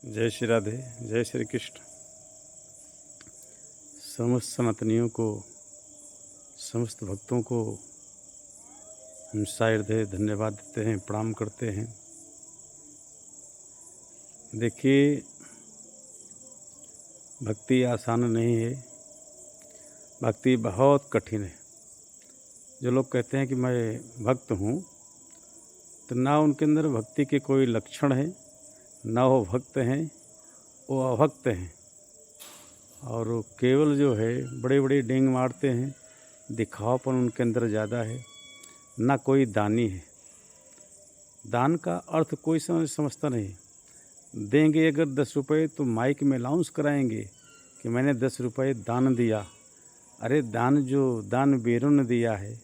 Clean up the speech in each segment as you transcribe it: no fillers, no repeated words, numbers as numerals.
जय श्री राधे, जय श्री कृष्ण। समस्त सनातनियों को, समस्त भक्तों को हम सादर धन्यवाद देते हैं, प्रणाम करते हैं। देखिए, भक्ति आसान नहीं है, भक्ति बहुत कठिन है। जो लोग कहते हैं कि मैं भक्त हूँ, तो ना उनके अंदर भक्ति के कोई लक्षण है, ना वो भक्त हैं, वो अभक्त हैं। और वो केवल जो है बड़े बड़े डेंग मारते हैं, दिखावापन उनके अंदर ज़्यादा है, ना कोई दानी है। दान का अर्थ कोई समझता नहीं। देंगे अगर 10 रुपये तो माइक में अनाउंस कराएंगे कि मैंने 10 रुपये दान दिया। अरे दान जो दान वीरों ने दिया है,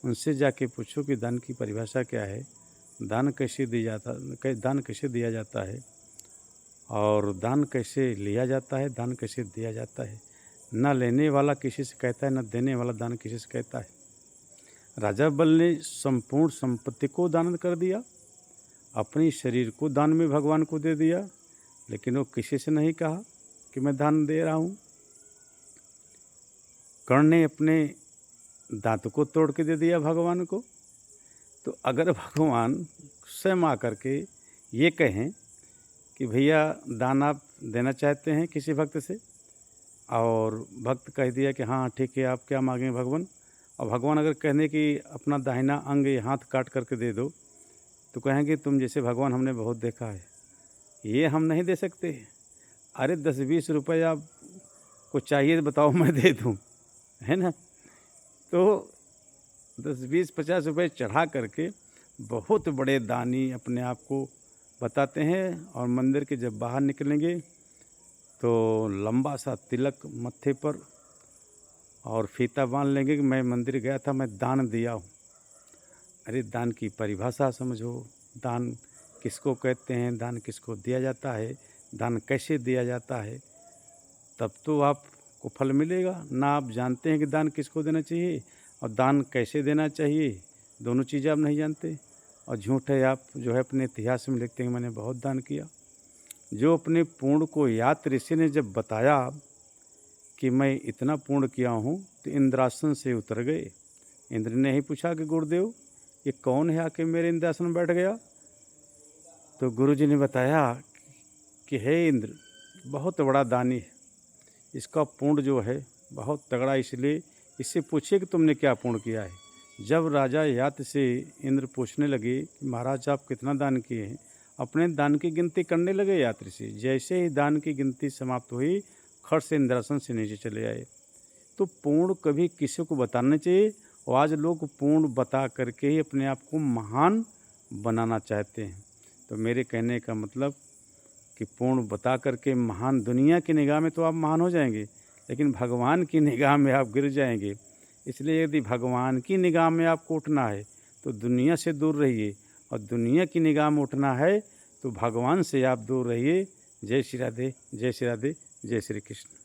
उनसे जाके पूछो कि दान की परिभाषा क्या है, दान कैसे दिया जाता है और दान कैसे लिया जाता है, दान कैसे दिया जाता है। न लेने वाला किसी से कहता है, न देने वाला दान किसी से कहता है। राजा बल ने संपूर्ण संपत्ति को दान कर दिया, अपनी शरीर को दान में भगवान को दे दिया, लेकिन वो किसी से नहीं कहा कि मैं दान दे रहा हूँ। कर्ण ने अपने दांत को तोड़ के दे दिया भगवान को। तो अगर भगवान स्वयं आकर के ये कहें कि भैया दान आप देना चाहते हैं किसी भक्त से, और भक्त कह दिया कि हाँ ठीक है, आप क्या मांगें भगवान, और भगवान अगर कहने कि अपना दाहिना अंग हाथ काट करके दे दो, तो कहेंगे तुम जैसे भगवान हमने बहुत देखा है, ये हम नहीं दे सकते। अरे 10-20 रुपये आपको चाहिए बताओ, मैं दे दूँ, है ना। तो 10-20-50 रुपये चढ़ा करके बहुत बड़े दानी अपने आप को बताते हैं। और मंदिर के जब बाहर निकलेंगे तो लंबा सा तिलक मत्थे पर और फीता बांध लेंगे कि मैं मंदिर गया था, मैं दान दिया हूँ। अरे दान की परिभाषा समझो, दान किसको कहते हैं, दान किसको दिया जाता है, दान कैसे दिया जाता है, तब तो आपको फल मिलेगा। ना आप जानते हैं कि दान किसको देना चाहिए और दान कैसे देना चाहिए, दोनों चीज़ें आप नहीं जानते। और झूठ है, आप जो है अपने इतिहास में लिखते हैं मैंने बहुत दान किया। जो अपने पुण्य को याद ऋषि ने जब बताया कि मैं इतना पुण्य किया हूँ, तो इंद्रासन से उतर गए। इंद्र ने ही पूछा कि गुरुदेव ये कौन है आके मेरे इंद्रासन में बैठ गया। तो गुरुजी ने बताया कि हे इंद्र, बहुत बड़ा दानी है, इसका पुण्य जो है बहुत तगड़ा, इसलिए इससे पूछिए कि तुमने क्या पुण्य किया है। जब राजा यात से इंद्र पूछने लगे कि महाराज आप कितना दान किए हैं, अपने दान की गिनती करने लगे यात्री से। जैसे ही दान की गिनती समाप्त हुई, खट से इंद्रासन से नीचे चले आए। तो पूर्ण कभी किसी को बताना चाहिए, और आज लोग पूर्ण बता करके ही अपने आप को महान बनाना चाहते हैं। तो मेरे कहने का मतलब कि पूर्ण बता करके महान, दुनिया की निगाह में तो आप महान हो जाएंगे, लेकिन भगवान की निगाह में आप गिर जाएंगे। इसलिए यदि भगवान की निगाह में आपको उठना है तो दुनिया से दूर रहिए, और दुनिया की निगाह में उठना है तो भगवान से आप दूर रहिए। जय श्री राधे, जय श्री राधे, जय श्री कृष्ण।